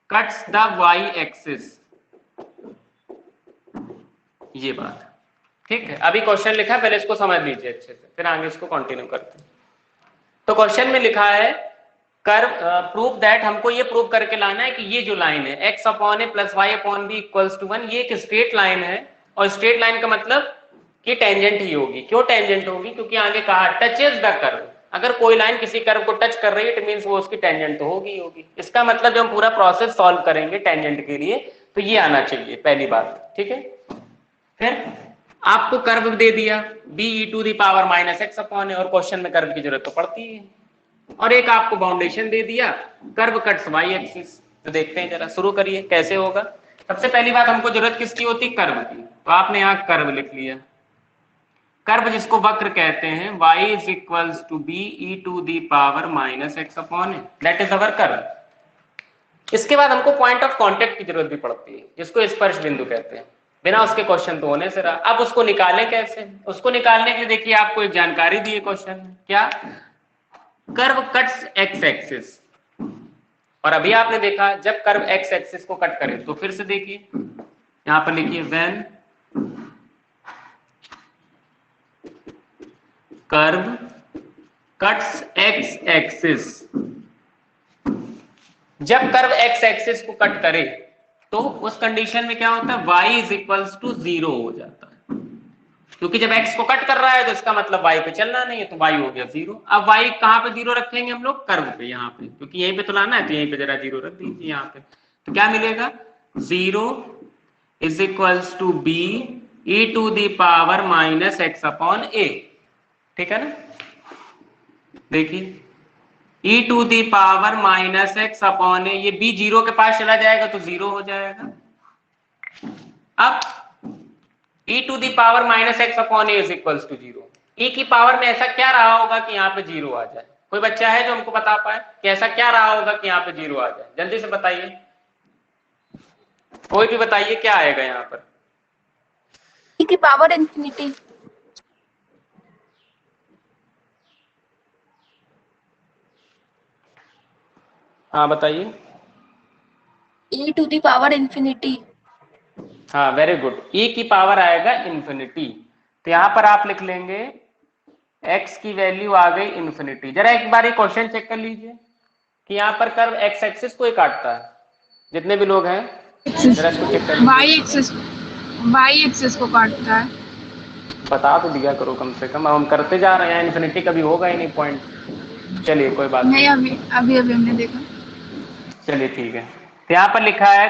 cuts the y axis, ये बात, ठीक है। अभी क्वेश्चन लिखा है, पहले इसको समझ लीजिए अच्छे से, फिर आगे इसको कंटिन्यू करते हैं। तो क्वेश्चन में लिखा है कर्व प्रूव दैट, हमको ये प्रूव करके लाना है कि ये जो लाइन है x upon A plus Y upon b equals to 1, ये एक स्ट्रेट लाइन है, और स्ट्रेट लाइन का मतलब कि टेंजेंट ही होगी। क्यों टेंजेंट होगी? क्योंकि आगे कहा टचेस द कर्व, अगर कोई लाइन किसी कर्व को टच कर रही है इट मींस वो उसकी टेंजेंट तो होगी होगी। इसका मतलब जब हम पूरा प्रोसेस सॉल्व करेंगे टेंजेंट के लिए तो ये आना चाहिए, पहली बात, ठीक है। फिर आपको कर्व दे दिया b E to the power minus x upon है, और क्वेश्चन में कर्व की जरूरत तो पड़ती है, और एक आपको बाउंडेशन दे दिया कर्व कट्स वाई एक्सिस। तो देखते हैं जरा, शुरू करिए कैसे होगा। सबसे पहली बात हमको जरूरत किसकी होती? कर्व की, तो आपने यहाँ कर्व लिख लिया, कर्व जिसको वक्र कहते हैं, y is equals to B E to the power minus x upon है, दैट इज अवर कर्व। इसके बाद हमको पॉइंट ऑफ कांटेक्ट की जरूरत भी पड़ती है, जिसको स्पर्श बिंदु कहते हैं। बिना उसके क्वेश्चन तो होने से रहा। अब उसको निकालें कैसे? उसको निकालने के लिए देखिए आपको एक जानकारी दी है क्वेश्चन में, क्या? कर्व कट्स एक्स एक्सिस, और अभी आपने देखा जब कर्व एक्स एक्सिस को कट करे, तो फिर से देखिए यहां पर लिखिए when curve cuts x axis, जब कर्व एक्स एक्सिस को कट करे तो उस कंडीशन में क्या होता है? y इज इक्वल्स टू 0 हो जाता है, क्योंकि जब x को कट कर रहा है तो इसका मतलब y पे चलना नहीं है, तो y हो गया 0। अब y कहां पे 0 रखेंगे हम लोग? कर्व पे, यहाँ पे, क्योंकि यहीं पे तो लाना है, तो यहीं पे जरा 0 रख दीजिए यहाँ पे। तो क्या मिलेगा? 0 is equals to B E to the power minus x upon A, ठीक है ना। देखिए e to the power minus x upon A, ये b 0 के पास चला जाएगा तो 0 हो जाएगा। अब e to the power minus x upon a is equals to 0, e की पावर में ऐसा क्या रहा होगा कि यहाँ पे 0 आ जाए? कोई बच्चा है जो हमको बता पाए कि ऐसा क्या रहा होगा कि यहाँ पे 0 आ जाए? जल्दी से बताइए, कोई भी बताइए क्या आएगा यहाँ पर? e की पावर इंफिनिटी। हाँ बताइए। e to the power infinity. हाँ वेरी गुड, e की पावर आएगा इंफिनिटी। तो यहाँ पर आप लिख लेंगे x की वैल्यू आ गई इंफिनिटी। जरा एक बार ये क्वेश्चन चेक कर लीजिए कि यहाँ पर कर्व x एक्सिस को ही काटता है, जितने भी लोग हैं जरा इसको चेक कर लीजिए। y एक्सिस को काटता है। बता तो दिया करो कम से कम, हम करते जा रहे हैं, इंफिनिटी कभी होगा ही नहीं पॉइंट। चलिए कोई बात नहीं, अभी हमने देखा। चलिए ठीक है। तो यहाँ पर लिखा है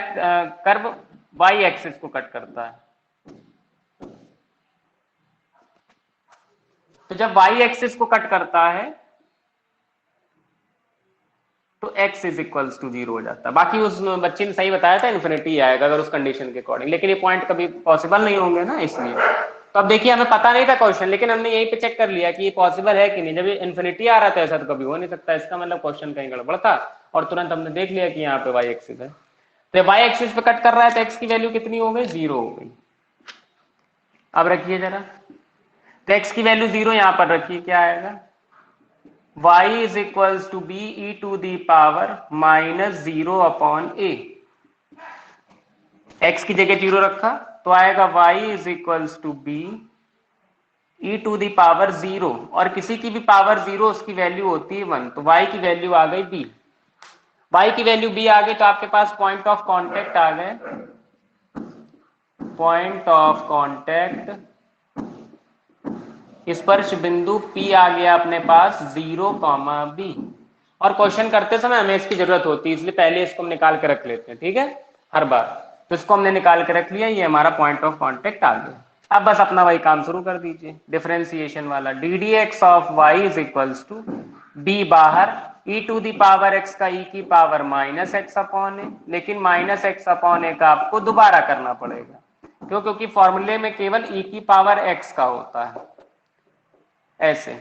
कर्व y एक्सिस को कट करता है, तो जब y एक्सिस को कट करता है तो x इज इक्वल्स टू 0 हो जाता है। बाकी उस बच्चे ने सही बताया था इन्फिनिटी आएगा अगर उस कंडीशन के अकॉर्डिंग, लेकिन ये पॉइंट कभी पॉसिबल नहीं होंगे ना, इसलिए। तो अब देखिए हमें पता नहीं था क्वेश्चन, लेकिन हमने यहीं पे चेक कर लिया कि ये पॉसिबल है कि नहीं। जब ये इन्फिनिटी आ रहा था ऐसा तो कभी हो नहीं सकता, इसका मतलब क्वेश्चन कहीं गड़बड़ था, और तुरंत हमने देख लिया कि यहाँ पे y एक्सिस है। तो y एक्सिस पे कट कर रहा है तो x की वैल्यू कितनी हो गई? 0 हो गई। अब रखिए जरा, तो x की वैल्यू 0 यहाँ पर रखिए, क्या आएगा? y is equals to B E to the power minus 0 upon a. x की जगह 0 रखा तो आएगा y is equals to B E to the power 0, और किसी की भी पावर 0 उसकी वैल्यू होती है 1, तो y की वैल्यू आ गई b। y की वैल्यू b आ गई तो आपके पास पॉइंट ऑफ कांटेक्ट आ गए, पॉइंट ऑफ कांटेक्ट स्पर्श बिंदु P आ गया अपने पास 0, B। और क्वेश्चन करते समय हमें इसकी जरूरत होती है, इसलिए पहले इसको हम निकाल के रख लेते हैं, ठीक है, हर बार। तो इसको हमने निकाल के रख लिया, ये हमारा पॉइंट ऑफ कांटेक्ट आ गया। अब बस अपना वही काम शुरू कर दीजिए, डिफरेंशिएशन वाला। D D x of Y is equals to d बाहर e to the power x का e की power minus x upon a, लेकिन माइनस एक्स अपॉन ए का आपको दोबारा करना पड़ेगा, क्यों? क्योंकि फॉर्मूले में केवल e की पावर x का होता है, ऐसे।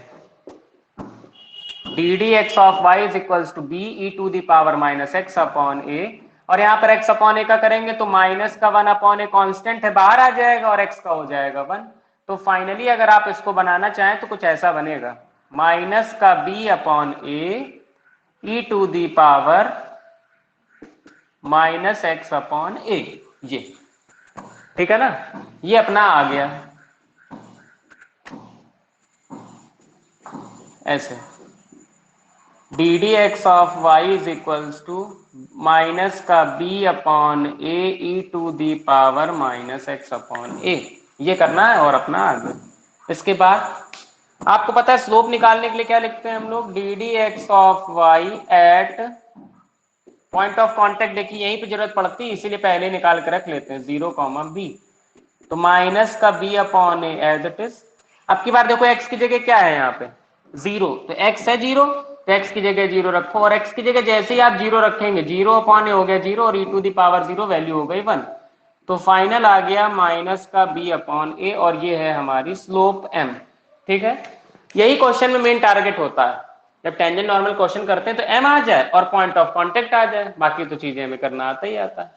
D D x of Y is equals to B E to the power minus x upon A, और यहाँ पर x अपॉन ए का करेंगे तो माइनस का 1 अपॉन ए कॉन्स्टेंट है, बाहर आ जाएगा और x का हो जाएगा 1। तो फाइनली अगर आप इसको बनाना चाहें तो कुछ ऐसा बनेगा, माइनस का b upon A E to the power minus x upon A, ये ठीक है ना, ये अपना आ गया ऐसे। D D x of Y is equals to minus का b upon A E to the power minus x upon A, ये करना है और अपना आ गया। इसके बाद आपको पता है स्लोप निकालने के लिए क्या लिखते हैं हम लोग, d D x of y at point of contact, देखिए यहीं पे जरूरत पड़ती है इसीलिए पहले निकाल के रख लेते हैं 0, b, तो माइनस का b upon A as it is. अब की बार देखो x की जगह क्या है यहाँ पे 0, तो x है 0, तो x की जगह 0 रखो, और x की जगह जैसे ही आप 0 रखेंगे 0 अपॉन ए हो गया 0 और e to the power 0 value हो गई 1, तो फाइनल आ गया माइनस का b अपॉन ए, और ये है हमारी स्लोप m। ठीक है, यही क्वेश्चन में मेन टारगेट होता है, जब टेंजेंट नॉर्मल क्वेश्चन करते हैं तो m आ जाए और पॉइंट ऑफ कांटेक्ट आ जाए, बाकी तो चीजें हमें करना आता ही आता है।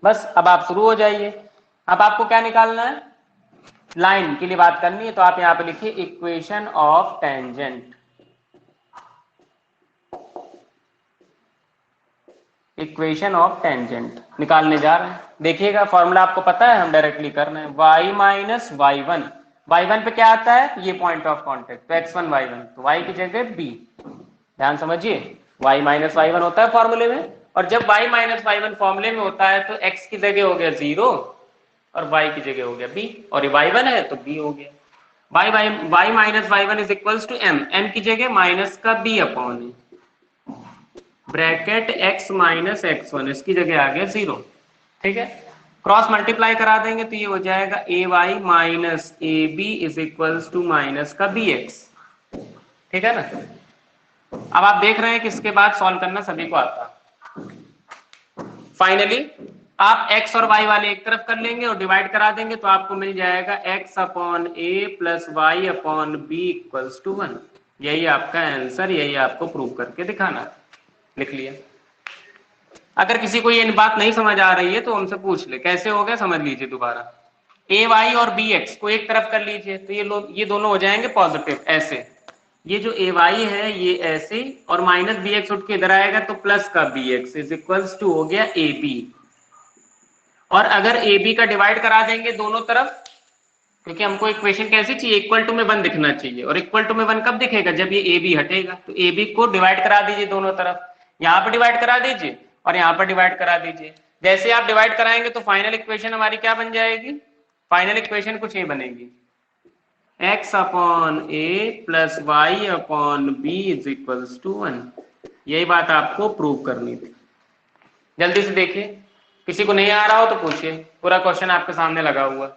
बस अब आप शुरू हो जाइए। अब आपको क्या निकालना है, लाइन के लिए बात करनी है, तो आप यहाँ पे लिखिए equation of tangent, equation of tangent निकालने जा रहे हैं। देखिएगा फॉर्मूला आपको पता है, हम डायरेक्टली कर रहे हैं, y माइनस y1, y1 पे क्या आता है, ये पॉइंट ऑफ कांटेक्ट, तो x1 y1, तो y की जगह b, ध्यान समझिए y माइनस y1 होता है फॉर्मूले में, और जब y माइनस y1 फॉर्मूले में होता है तो x की जगह हो गया 0 और y की जगह हो गया b, और ये y1 है तो b हो गया। y minus y1 is equals to m की जगह माइनस का b upon A, bracket x minus x1, इसकी जगह आ गया 0। ठीक है, क्रॉस मल्टीप्लाई करा देंगे तो ये हो जाएगा ay minus ab is equals to minus का bx। ठीक है ना, अब आप देख रहे हैं कि इसके बाद सॉल्व करना सभी को आता है। फाइनली आप x और y वाले एक तरफ कर लेंगे और डिवाइड करा देंगे तो आपको मिल जाएगा x upon a plus y upon b equals to 1। यही आपका आंसर, यही आपको प्रूव करके दिखाना है। लिख लिया। अगर किसी को ये बात नहीं समझ आ रही है तो हमसे पूछ ले, कैसे हो गया समझ लीजिए दोबारा। ए वाई और बी एक्स को एक तरफ कर लीजिए तो ये दोनों हो जाएंगे पॉजिटिव ऐसे, ये जो ए वाई है ये ऐसे, और माइनस बी एक्स उठ के इधर आएगा तो प्लस का B X is equals to हो गया ए बी। और अगर ए बी का डिवाइड करा देंगे दोनों तरफ, क्योंकि हमको इक्वेशन कैसी चाहिए, इक्वल टू में 1 दिखना चाहिए, और इक्वल टू में 1 कब दिखेगा, जब ये ए बी हटेगा। तो ए बी को डिवाइड करा दीजिए दोनों तरफ, यहाँ पर डिवाइड करा दीजिए और यहाँ पर डिवाइड करा दीजिए। जैसे आप डिवाइड कराएंगे तो फाइनल इक्वेशन हमारी क्या बन जाएगी, फाइनल इक्वेशन कुछ ये बनेगी, x upon A plus Y upon B is equals to 1। यही बात आपको प्रूव करनी थी। जल्दी से देखिए, किसी को नहीं आ रहा हो तो पूछिए, पूरा क्वेश्चन आपके सामने लगा हुआ।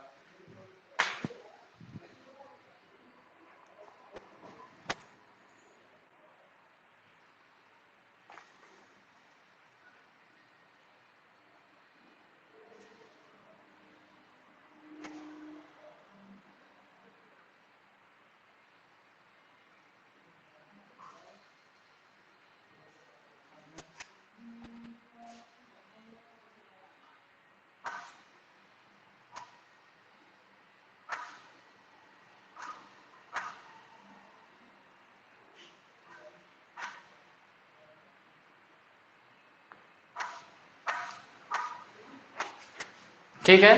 ठीक है,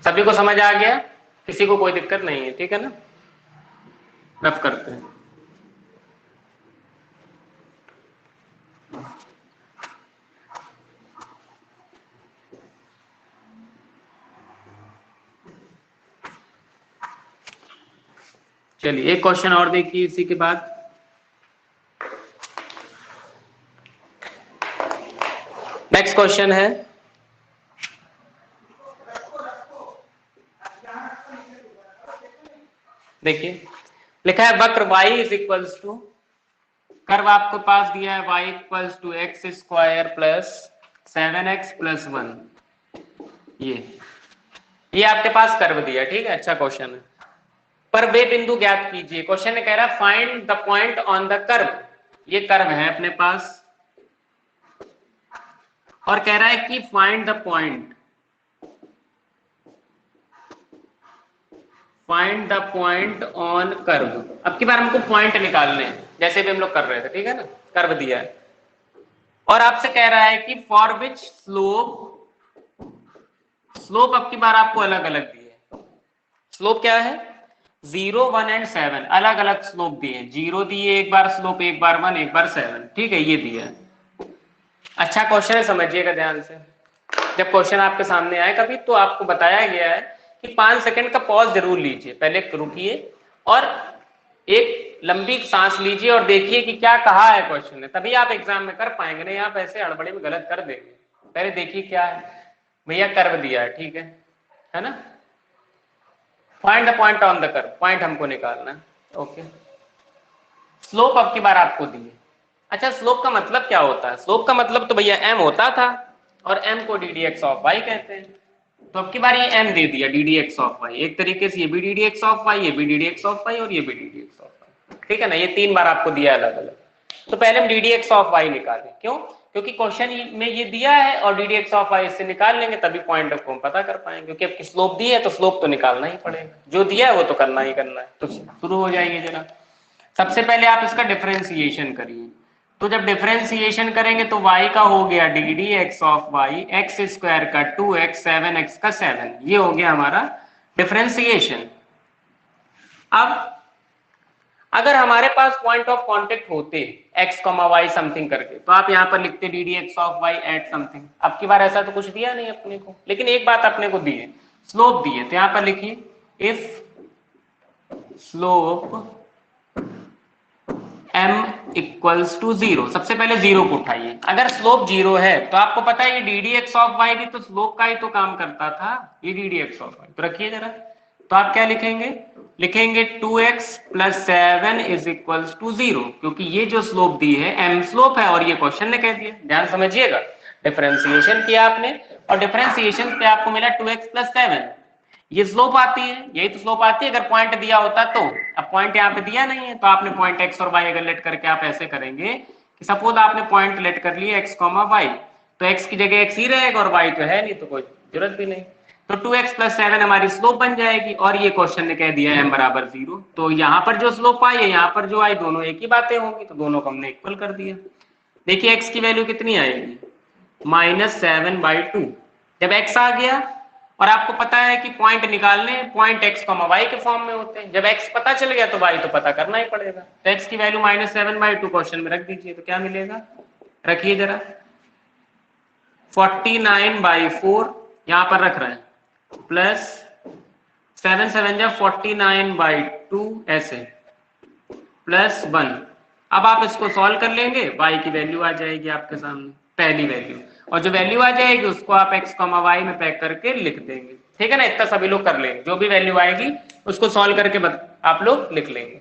सभी को समझ आ गया, किसी को कोई दिक्कत नहीं है, ठीक है ना। रफ करते हैं। चलिए एक क्वेश्चन और देखिए इसी के बाद। नेक्स्ट क्वेश्चन है, देखिए लिखा है वक्र y is equals to, curve आपके पास दिया है y equals to X square plus 7x प्लस 1। ये आपके पास कर्व दिया, ठीक है, अच्छा क्वेश्चन है। पर वे बिंदु ज्ञात कीजिए। क्वेश्चन कह रहा है find the point on the curve. ये कर्व है अपने पास और कह रहा है कि find the point, find the point on curve. अब की बार हमको पॉइंट निकालने हैं जैसे भी हम लोग कर रहे थे, ठीक है ना। कर्व दिया है और आपसे कह रहा है कि फॉर विच स्लोप, स्लोप अब की बार आपको अलग अलग दिए। स्लोप क्या है, 0, 1 एंड 7 अलग अलग स्लोप दिए। 0 दिए एक बार स्लोप, एक बार 1, एक बार 7, ठीक है, ये दिया है। अच्छा क्वेश्चन है, समझिएगा ध्यान से। जब क्वेश्चन आपके सामने आए कभी तो आपको बताया गया है कि 5 सेकंड का पॉज जरूर लीजिए, पहले रुकिए और एक लंबी सांस लीजिए और देखिए कि क्या कहा है क्वेश्चन ने, तभी आप एग्जाम में कर पाएंगे। नहीं आप ऐसे हड़बड़ी में गलत कर देंगे। पहले देखिए क्या है भैया, कर्व दिया है, ठीक है ना। Find the point on the curve, point हमको निकालना है। ओके, स्लोप अब की बार आपको दी है। अच्छा स्लोप का मतलब क्या होता है, स्लोप का मतलब तो भैया m होता था और m को ddx ऑफ y कहते हैं। तो अब की बार ये m दे दिया ddx ऑफ y, एक तरीके से ये भी ddx ऑफ y, ये भी ddx ऑफ y और ये भी ddx ऑफ y, ठीक है ना। ये 3 बार आपको दिया अलग अलग। तो पहले हम ddx ऑफ y निकालें, क्यों, क्योंकि क्वेश्चन में ये दिया है और ddx ऑफ y इससे निकाल लेंगे तभी पॉइंट को हम पता कर पाएंगे। क्योंकि अब स्लोप दी है तो स्लोप तो निकालना ही पड़ेगा, जो दिया है वो तो करना ही करना है। तो शुरू हो जाइए जरा। सबसे पहले आप इसका डिफरेंशिएशन करिए। तो जब डिफरेंशिएशन करेंगे तो y का हो गया ddx of y, x square का 2x, 7x का 7, ये हो गया हमारा डिफरेंशिएशन। अब अगर हमारे पास पॉइंट ऑफ कांटेक्ट होते x, y समथिंग करके, तो आप यहां पर लिखते ddx of y at something. अब की बार ऐसा तो कुछ दिया नहीं अपने को, लेकिन एक बात अपने को दी है, स्लोप दी है। तो यहां पर लिखिए if slope m equals to 0। सबसे पहले 0 को उठाइए। अगर स्लोप 0 है तो आपको पता है ये ddx ऑफ y भी तो स्लोप का ही तो काम करता था, ये ddx ऑफ y। तो रखिए जरा, तो आप क्या लिखेंगे, लिखेंगे 2x plus 7 is equals to 0, क्योंकि ये जो स्लोप दी है m स्लोप है और ये क्वेश्चन ने कह दिया। ध्यान समझिएगा, डिफरेंशिएशन किया आपने और डिफरेंशिएशन पे आपको मिला 2x प्लस 7, ये स्लोप आती है, यही तो स्लोप आती है अगर पॉइंट दिया होता तो। अब पॉइंट यहाँ पे दिया नहीं है तो आपने पॉइंट x और y अगर लेट करके आप ऐसे करेंगे कि सपोज आपने पॉइंट लेट कर लिए x, y, तो x की जगह x ही रहेगा और y तो है नहीं तो कोई जरूरत भी नहीं। तो 2x प्लस 7 हमारी स्लोप बन जाएगी और ये क्वेश्चन ने कह दिया m बराबर 0। तो यहाँ पर जो स्लोप आई है, यहाँ पर जो आई, दोनों एक ही बातें होंगी, तो दोनों को हमने इक्वल कर दिया। देखिए x की वैल्यू कितनी आएगी, -7/2। जब x आ गया और आपको पता है कि पॉइंट निकालने, पॉइंट x, y के फॉर्म में होते हैं। जब x पता चल गया तो y तो पता करना ही पड़ेगा। तो x की वैल्यू -7/2 क्वेश्चन में रख दीजिए, तो क्या मिलेगा, रखिए जरा, 49/4 यहां पर रख रहे हैं, प्लस 7 7 जा 49/2 ऐसे, प्लस 1। अब आप इसको सॉल्व कर लेंगे, y की वैल्यू आ जाएगी आपके सामने, पहली वैल्यू, और जो वैल्यू आ जाएगी उसको आप x, y में पैक करके लिख देंगे, ठीक है ना। इतना सभी लोग कर लेंगे, जो भी वैल्यू आएगी उसको सॉल्व करके आप लोग लिख लेंगे।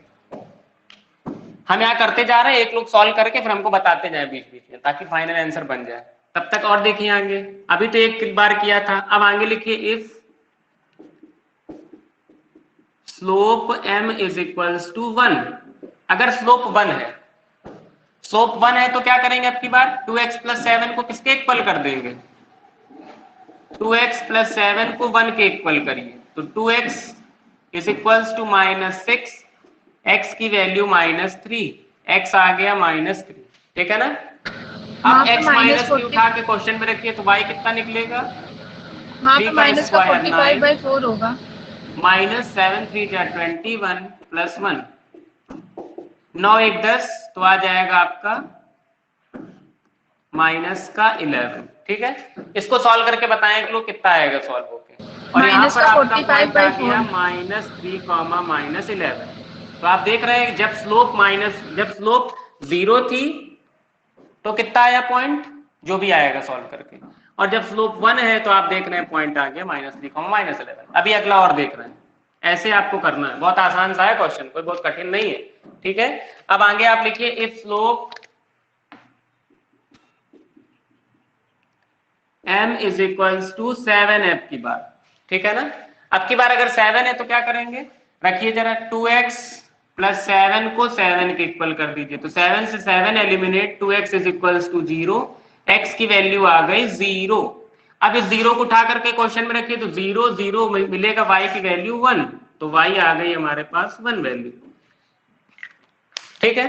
हम यहाँ करते जा रहे हैं, एक लोग सॉल्व करके फिर हमको बताते जाए बीच बीच में, ताकि फाइनल आंसर बन जाए। तब तक और देखिए आगे, अभी तो एक बार किया था, अब आगे लिखिए if slope m is equals to 1। अगर स्लोप 1 है, स्लोप 1 है तो क्या करेंगे अब की बार, 2x प्लस 7 को किसके इक्वल कर देंगे, 2x प्लस 7 को 1 के इक्वल करिए। तो 2x is equals to -6, x की वैल्यू -3, x आ गया -3, ठीक है ना। अब x -3 उठा के क्वेश्चन में रखिए तो y कितना निकलेगा, 3 का स्क्वायर 45/4 होगा। -7 3 जा 21 प्लस 1, 9 1 10, तो आ जाएगा आपका -11, ठीक है। इसको सॉल्व करके बताएं कि लोग कितना आएगा सॉल्व होके, और यहाँ पर आपका पॉइंट आ गया -3, -11। तो आप देख रहे हैं जब स्लोप 0 थी तो कितना आया पॉइंट, जो भी आएगा सॉल्व करके, और जब स्लोप 1 है तो आप देख रहे हैं पॉइंट आ गया -3, -11। अभी अगला और देख रहे हैं, ऐसे आपको करना है, बहुत आसान सा है क्वेश्चन, कोई बहुत कठिन नहीं है, ठीक है। अब आगे आप लिखिए if slope m is equals to 7 f की बार, ठीक है ना। अब की बार अगर 7 है तो क्या करेंगे, रखिए जरा 2x प्लस 7 को 7 के इक्वल कर दीजिए, तो 7 से 7 eliminate, 2x is equals to 0, x की वैल्यू आ गई 0। अब इस 0 को उठा करके क्वेश्चन में रखिए, तो 0 0 मिलेगा, y की वैल्यू 1, तो y आ गई हमारे पास 1 वैल्यू। ठीक है,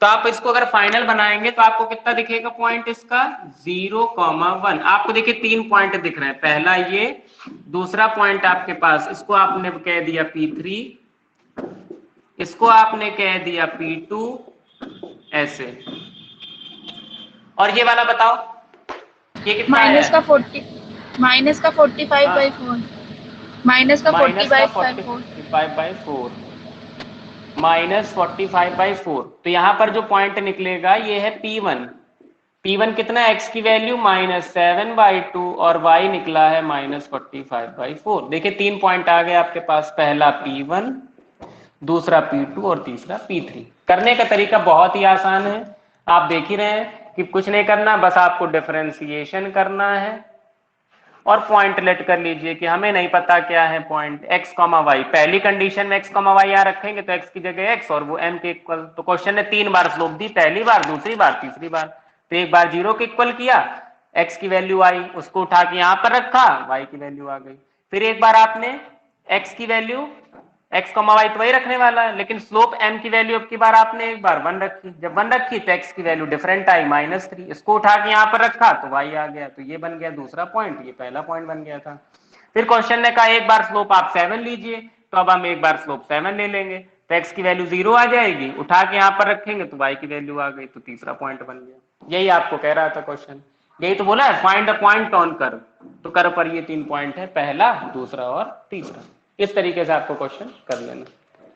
तो आप इसको अगर फाइनल बनाएंगे तो आपको कितना दिखेगा पॉइंट इसका 0,1। आपको देखिए 3 पॉइंट दिख रहे हैं, पहला ये, दूसरा पॉइंट आपके पास, इसको आपने कह दिया P3, इसको आपने कह दिया P2, ऐसे। और ये वाला बताओ ये कितना माइनस है? का 40, माइनस का 45/4, माइनस का 40/4, माइनस 45/4। तो यहाँ पर जो पॉइंट निकलेगा ये है P1। P1 कितना, x की वैल्यू -7/2 और y निकला है -45/4। देखिए 3 पॉइंट आ गए आपके पास, पहला P1, दूसरा P2 और तीसरा P3। करने का तरीका बहुत ही आसान है, आप देख ही रहे हैं कि कुछ नहीं करना, बस आपको डिफरेंशिएशन करना है और पॉइंट लेट कर लीजिए कि हमें नहीं पता क्या है पॉइंट x, y। पहली कंडीशन में x, y यहाँ रखेंगे तो x की जगह x और वो m के इक्वल। तो क्वेश्चन ने 3 बार स्लोप दी, पहली बार, दूसरी बार, तीसरी बार। तो एक बार 0 के इक्वल किया, x की वैल्यू आई, उसको उठा के यहाँ पर रखा, y की वैल्यू आ गई। फिर एक बार आपने x की वैल्यू, x, y तो वही रखने वाला है, लेकिन स्लोप m की वैल्यू अब की बार आपने एक बार 1 रखी। जब 1 रखी तो x की वैल्यू डिफरेंट आई -3, इसको उठा के यहाँ पर रखा तो y आ गया। तो ये बन गया दूसरा पॉइंट, ये पहला पॉइंट बन गया था। फिर क्वेश्चन ने कहा एक बार स्लोप आप 7 लीजिए, तो अब हम एक बार स्लोप 7 ले लेंगे, तो x की वैल्यू 0 आ जाएगी, उठा के यहाँ पर रखेंगे तो y की वैल्यू आ गई, तो तीसरा पॉइंट बन गया। यही आपको कह रहा था क्वेश्चन, यही तो बोला है, find the point on curve. तो कर्व पर ये 3 पॉइंट है, पहला, दूसरा और तीसरा। इस तरीके से आपको क्वेश्चन कर लेना।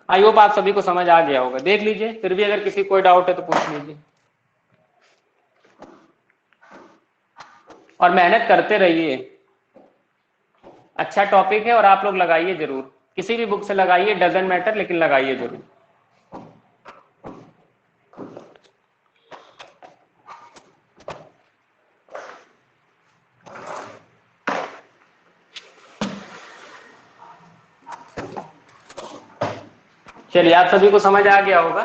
आई होप आप सभी को समझ आ गया होगा। देख लीजिए, फिर भी अगर किसी कोई डाउट है तो पूछ लीजिए, और मेहनत करते रहिए। अच्छा टॉपिक है और आप लोग लगाइए जरूर, किसी भी बुक से लगाइए, डजंट मैटर, लेकिन लगाइए जरूर। चलिए, आप सभी को समझ आ गया होगा।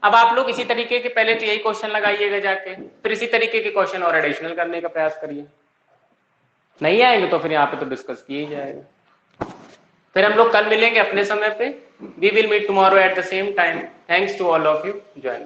अब आप लोग इसी तरीके के पहले तो यही क्वेश्चन लगाइएगा जाके, फिर इसी तरीके के क्वेश्चन और एडिशनल करने का प्रयास करिए। नहीं आएंगे तो फिर यहाँ पे तो डिस्कस किया ही जाएगा। फिर हम लोग कल मिलेंगे अपने समय पे। We will meet tomorrow at the same time. Thanks to all of you, join.